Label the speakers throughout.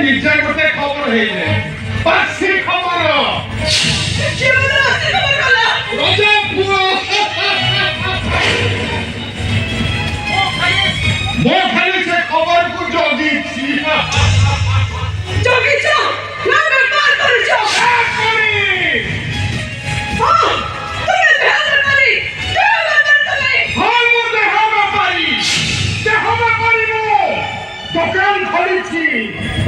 Speaker 1: ନିଜେ ଗୋଟେ ଖବର ହେଇଲେ ବାସି ଖବର ରଜା ପୁଅ ମୁଁ ଖାଲି ସେ ଖବରକୁ ଜଗିଛି
Speaker 2: ଜଗିଛ ନା ବେପାର କରୁଛ?
Speaker 1: দোকান খোলিছি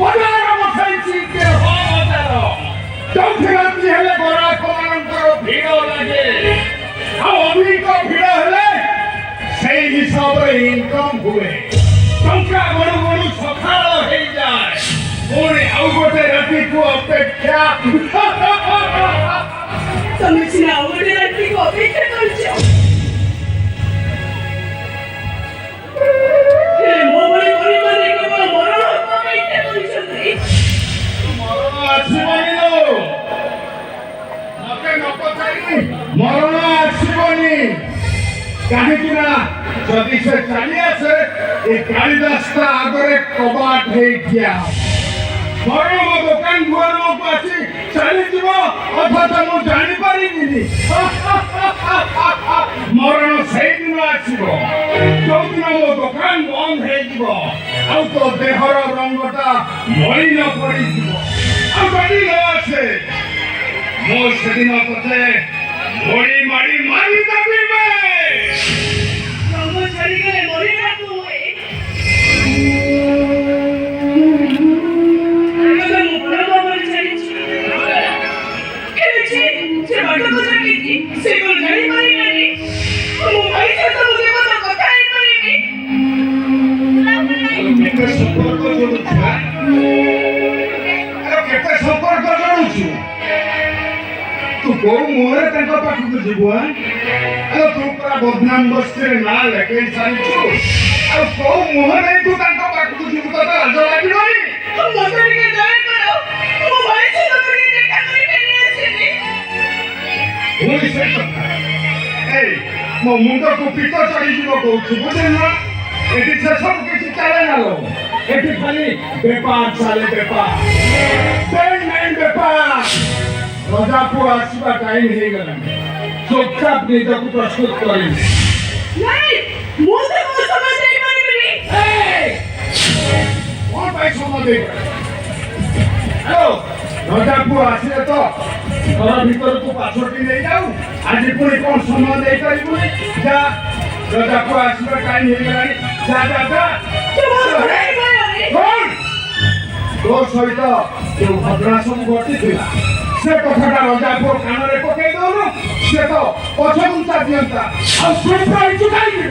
Speaker 1: বজার বসাইছি দেহ বজার ଯୋଉଠି ରାତି ହେଲେ ଗରାଖମାନଙ୍କର ଭିଡ଼ ଲାଗେ ଆଉ ଅଧିକ ଭିଡ଼ ହେଲେ ସେଇ ହିସାବରେ ଇନକମ୍ ହୁଏ ଟଙ୍କା ଗଣୁ ଗଣୁ ସକାଳ ହେଇଯାଏ ପୁଣି ଆଉ ଗୋଟେ ରାତିକୁ ଅପେକ୍ଷା
Speaker 2: ତମେ ସିନା ଆଉ ଗୋଟେ ରାତିକୁ ଅପେକ୍ଷା କରିଛ ମୋ ଭଳି ପରିବାର କେବଳ ମରଣକୁ ଅପେକ୍ଷା କରିଛନ୍ତି
Speaker 1: ମରଣ ଆସିବନି ଲୋ ମତେ ନ ପଚାରି ମରଣ ଆସିବନି କାହିଁକି ନା ଯଦି ସେ ଚାଲି ଆସେ ଏ ଗାଳି ରାସ୍ତା ଆଗରେ କବାଟ ହେଇ ଠିଆ ମରଣ ମୋ ଦୋକାନ ଦୁଆରକୁ ଆସି ଚାଲିଯିବ ଅଥଚ ମୁଁ ଜାଣିପାରିବିନି ମରଣ ସେଇଦିନ ଆସିବ ଯୋଉଦିନ ମୋ ଦୋକାନ ବନ୍ଦ ହେଇଯିବ ଆଉ ତୋ ଦେହର ରଙ୍ଗଟା ମଳିନ ପଡ଼ିଯିବ ଆଉ ଯଦି ନ ଆସେ ମୁଁ ସେଦିନ ତତେ ଗୋଡ଼ି ମାଡ଼ି ମାରିଦେବି
Speaker 2: ରଙ୍ଗ ଛାଡ଼ିଗଲେ ମରିବାକୁ ହୁଏ ସେ ବାଟକୁ ଜଗିଛି ସେ କଣ ଜାଣିପାରିଲାନି ମୋ ଭାଇ ସହିତ ମୁଁ ଜୀବନ କଥା ହେଇପାରିବି
Speaker 1: କେତେ ସମ୍ପର୍କ ଯୋଡୁଛୁ କେତେ ସମ୍ପର୍କ ଯୋଡୁଛୁ ତୁ କୋଉ ମୁହଁରେ ତାଙ୍କ ପାଖକୁ ଯିବୁ ତୁ ପୁରା ବଦନାମ ବସ୍ତିରେ ନାଁ ଲେଖେଇ ସାରିଛୁ ଆଉ କୋଉ ମୁହଁରେ ତୁ ତାଙ୍କ ପାଖକୁ ଯିବୁ ତତେ ଲାଜ ଲାଗିବନି
Speaker 2: ମତେ ଟିକେ ଦୟା କର ମୋ ଭାଇ ସହିତ ଟିକେ ଦେଖା କରି ଫେରି ଆସିବି
Speaker 1: ପୁଣି ସେ କଥା ମୋ ମୁଣ୍ଡକୁ ପିତ ଚଢିଯିବ କହୁଛୁ ବୁଝିଲ ନା ଏଠି ସେ ସବୁ କିଛି ଚାଲେ ନା ଲୋ ଏଠି ଖାଲି ବେପାର ଚାଲେ ବେପାର ବେପାର ରଜାପୁଅ ଆସିବା ଟାଇମ ହେଇଗଲାଣି ଚୁପଚାପ ନିଜକୁ ପ୍ରସ୍ତୁତ କରିବି
Speaker 2: ନାଇଁ ମୁଁ ତାକୁ ସମୟ ଦେଇପାରିବିନି
Speaker 1: କଣ ପାଇଁ ସମୟ ଦେଇପାରିବି ରଜାପୁଅ ଆସିଲେ ତ ଘର ଭିତରକୁ ପାଛୋଟି ନେଇଯାଉ ଆଜି ପୁଣି କଣ ସମୟ ଦେଇପାରିବୁନି ଯା ରଜାପୁଅ ଆସିବା ଟାଇମ ହେଇଗଲାଣି ଯା ଯା ଯା ତୋ ସହିତ ଯୋଉ ଘଟଣା ସବୁ ଘଟିଥିଲା ସେ କଥାଟା ରଜାପୁଅ କାନରେ ପକେଇ ଦଉନୁ ସେ ତ ପଛଘୁଞ୍ଚା ଦିଅନ୍ତା ଆଉ ଚୁପ୍ ରହିଛୁ କାହିଁକି